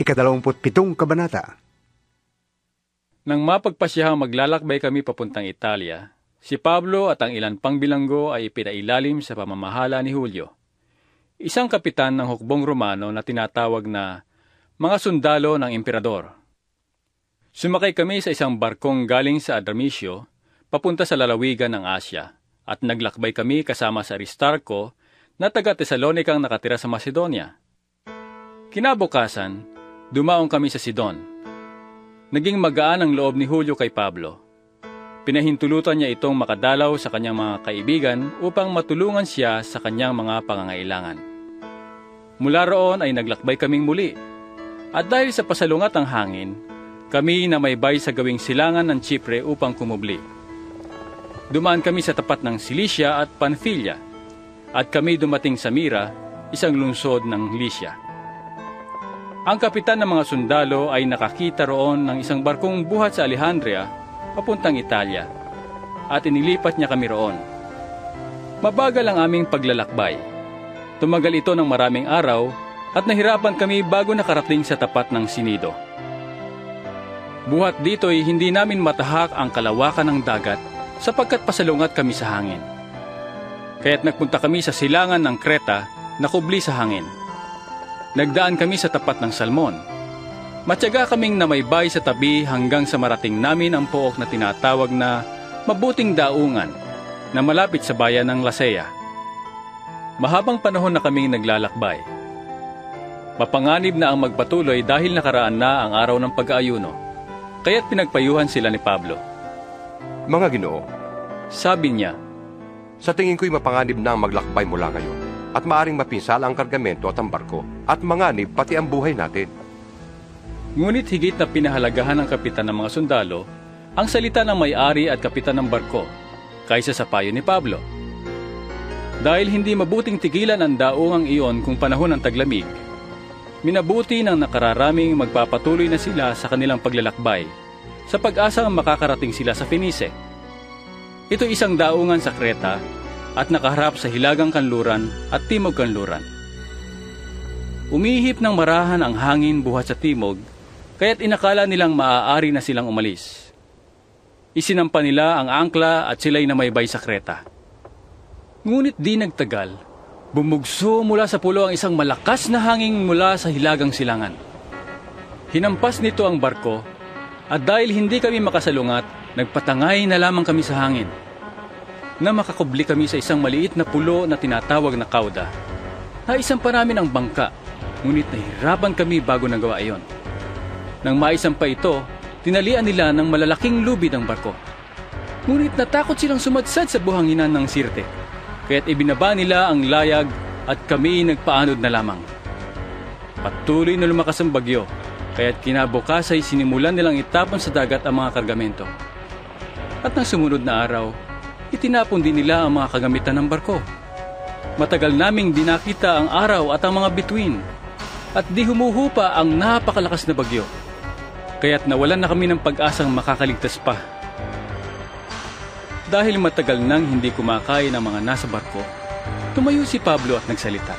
17 kabanata. Nang mapagpasyahang maglalakbay kami papuntang Italia, si Pablo at ang ilan pang bilanggo ay ipinailalim sa pamamahala ni Julio, isang kapitan ng hukbong Romano na tinatawag na mga sundalo ng emperador. Sumakay kami sa isang barkong galing sa Adramitio, papunta sa lalawigan ng Asya, at naglakbay kami kasama sa Aristarco na taga Tesalonikang nakatira sa Macedonia. Kinabukasan, dumaong kami sa Sidon. Naging magaan ang loob ni Julio kay Pablo. Pinahintulutan niya itong makadalaw sa kanyang mga kaibigan upang matulungan siya sa kanyang mga pangangailangan. Mula roon ay naglakbay kaming muli. At dahil sa pasalungat ng hangin, kami na may bay sa gawing silangan ng Chipre upang kumubli. Dumaan kami sa tapat ng Cilicia at Pamphylia, at kami dumating sa Mira, isang lungsod ng Lycia. Ang kapitan ng mga sundalo ay nakakita roon ng isang barkong buhat sa Alejandria, papuntang Italia, at inilipat niya kami roon. Mabagal ang aming paglalakbay. Tumagal ito ng maraming araw at nahirapan kami bago nakarating sa tapat ng Sinido. Buhat dito ay hindi namin matahak ang kalawakan ng dagat sapagkat pasalungat kami sa hangin. Kaya't nagpunta kami sa silangan ng Kreta na kubli sa hangin. Nagdaan kami sa tapat ng Salmon. Matyaga kaming namaybay sa tabi hanggang sa marating namin ang pook na tinatawag na Mabuting Daungan na malapit sa bayan ng Lasea. Mahabang panahon na kaming naglalakbay. Mapanganib na ang magpatuloy dahil nakaraan na ang araw ng pag-aayuno, kaya't pinagpayuhan sila ni Pablo. Mga Ginoo, sabi niya, sa tingin ko'y mapanganib na ang maglakbay mula ngayon, at maaring mapinsala ang kargamento at ang barko, at manganib pati ang buhay natin. Ngunit higit na pinahalagahan ng kapitan ng mga sundalo ang salita ng may-ari at kapitan ng barko kaysa sa payo ni Pablo. Dahil hindi mabuting tigilan ang daungang iyon kung panahon ng taglamig, minabuti ng nakararaming magpapatuloy na sila sa kanilang paglalakbay sa pag-asang makakarating sila sa Fenice. Ito isang daungan sa Kreta at nakaharap sa hilagang kanluran at timog kanluran. Umihip ng marahan ang hangin buhat sa timog, kaya't inakala nilang maaari na silang umalis. Isinampa nila ang angkla at sila'y namaybay sa Kreta. Ngunit di nagtagal, bumugso mula sa pulo ang isang malakas na hangin mula sa hilagang silangan. Hinampas nito ang barko, at dahil hindi kami makasalungat, nagpatangay na lamang kami sa hangin. Na makakubli kami sa isang maliit na pulo na tinatawag na Cauda. Naisampa namin ang bangka, ngunit nahirapan kami bago nagawa iyon. Nang maisampa ito, tinalian nila ng malalaking lubid ang barko. Ngunit natakot silang sumadsad sa buhanginan ng Sirte, kaya't ibinaba nila ang layag at kami nagpaanod na lamang. Patuloy na lumakas ang bagyo, kaya't kinabukas ay sinimulan nilang itapon sa dagat ang mga kargamento. At nang sumunod na araw, itinapon din nila ang mga kagamitan ng barko. Matagal naming dinakita ang araw at ang mga bituin, at di humuhupa ang napakalakas na bagyo. Kaya't nawalan na kami ng pag-asang makakaligtas pa. Dahil matagal nang hindi kumakain ang mga nasa barko, tumayo si Pablo at nagsalita.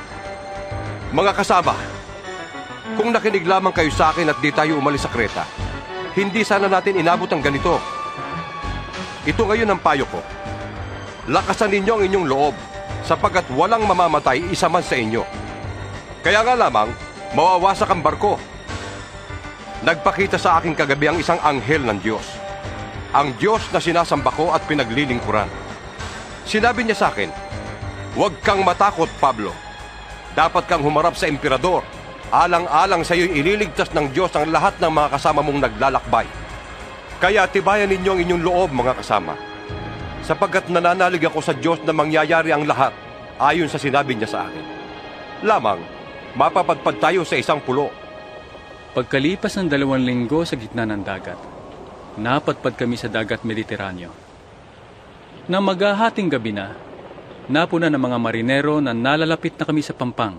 Mga kasama, kung nakinig lamang kayo sa akin at di tayo umalis sa Kreta, hindi sana natin inabot ang ganito. Ito ngayon ang payo ko. Lakasan ninyo ang inyong loob, sapagkat walang mamamatay isa man sa inyo. Kaya nga lamang, mawawasak ang barko. Nagpakita sa aking kagabi ang isang anghel ng Diyos. Ang Diyos na sinasamba ko at pinaglilingkuran. Sinabi niya sa akin, huwag kang matakot, Pablo. Dapat kang humarap sa emperador. Alang-alang sa iyo'y ililigtas ng Diyos ang lahat ng mga kasama mong naglalakbay. Kaya tibayan ninyo ang inyong loob, mga kasama. Sapagkat nananalig ako sa Diyos na mangyayari ang lahat ayon sa sinabi niya sa akin. Lamang, mapapadpad tayo sa isang pulo. Pagkalipas ng 2 linggo sa gitna ng dagat, napadpad kami sa dagat Mediteraneo. Nang maghahating gabi na, napuna ng mga marinero na nalalapit na kami sa pampang.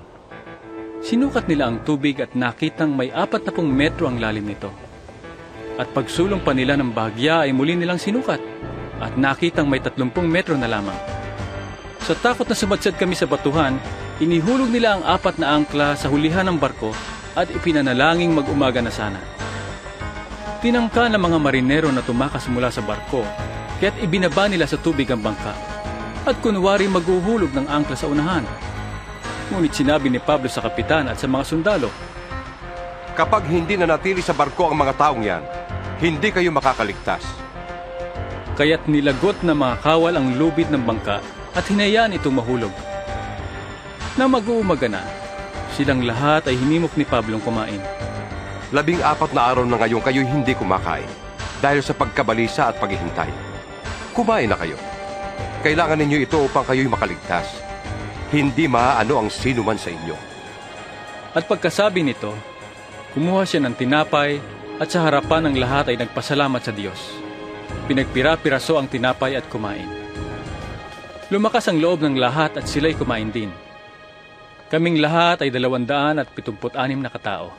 Sinukat nila ang tubig at nakitang may 40 metro ang lalim nito. At pagsulong pa nila ng bahagya ay muli nilang sinukat at nakitang may 30 metro na lamang. Sa takot na sumadsad kami sa batuhan, inihulog nila ang 4 na angkla sa hulihan ng barko at ipinanalangin mag-umaga na sana. Tinangka ng mga marinero na tumakas mula sa barko, kaya't ibinaba nila sa tubig ang bangka, at kunwari maghuhulog ng angkla sa unahan. Ngunit sinabi ni Pablo sa kapitan at sa mga sundalo, Kapag hindi nanatili sa barko ang mga taong yan, hindi kayo makakaligtas. Kaya't nilagot ng mga kawal ang lubid ng bangka at hinayaan itong mahulog. Na mag-uumaga na, silang lahat ay hinimok ni Pablong kumain. 14 na araw na ngayon kayo'y hindi kumakain dahil sa pagkabalisa at paghihintay. Kumain na kayo. Kailangan ninyo ito upang kayo'y makaligtas. Hindi maaano ang sino man sa inyo. At pagkasabi nito, kumuha siya ng tinapay at sa harapan ng lahat ay nagpasalamat sa Diyos. Pinagpira-piraso ang tinapay at kumain. Lumakas ang loob ng lahat at sila'y kumain din. Kaming lahat ay 276 na katao.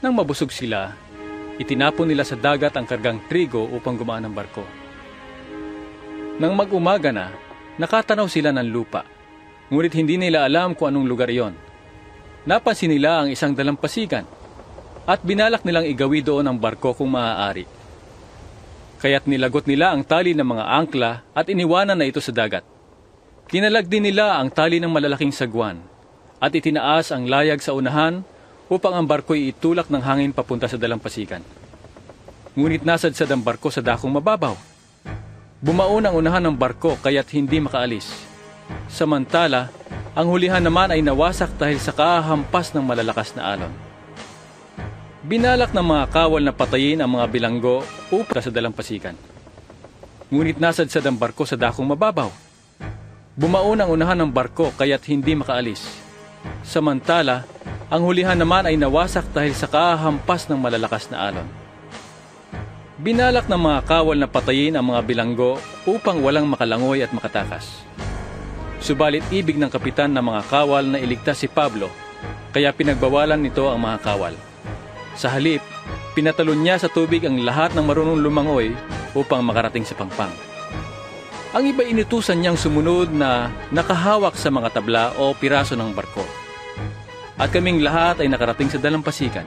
Nang mabusog sila, itinapon nila sa dagat ang kargang trigo upang gumaan ang barko. Nang mag-umaga na, nakatanaw sila ng lupa, ngunit hindi nila alam kung anong lugar iyon. Napansin nila ang isang dalampasigan, at binalak nilang igawi doon ang barko kung maaari. Kaya't nilagot nila ang tali ng mga angkla at iniwanan na ito sa dagat. Kinalag din nila ang tali ng malalaking sagwan, at itinaas ang layag sa unahan upang ang barko'y itulak ng hangin papunta sa dalampasigan. Ngunit nasadsad ang barko sa dakong mababaw. Bumaon ang unahan ng barko kaya't hindi makaalis. Samantala, ang hulihan naman ay nawasak dahil sa kahampas ng malalakas na alon. Binalak ng mga kawal na patayin ang mga bilanggo upang sa dalampasigan. Ngunit nasadsad ang barko sa dakong mababaw. Bumaon ang unahan ng barko kaya't hindi makaalis. Samantala, ang hulihan naman ay nawasak dahil sa kahampas ng malalakas na alon. Binalak ng mga kawal na patayin ang mga bilanggo upang walang makalangoy at makatakas. Subalit ibig ng kapitan ng mga kawal na iligtas si Pablo, kaya pinagbawalan nito ang mga kawal. Sa halip, pinatalon niya sa tubig ang lahat ng marunong lumangoy upang makarating sa pangpang. Ang iba inutusan niyang sumunod na nakahawak sa mga tabla o piraso ng barko. At kaming lahat ay nakarating sa dalampasigan.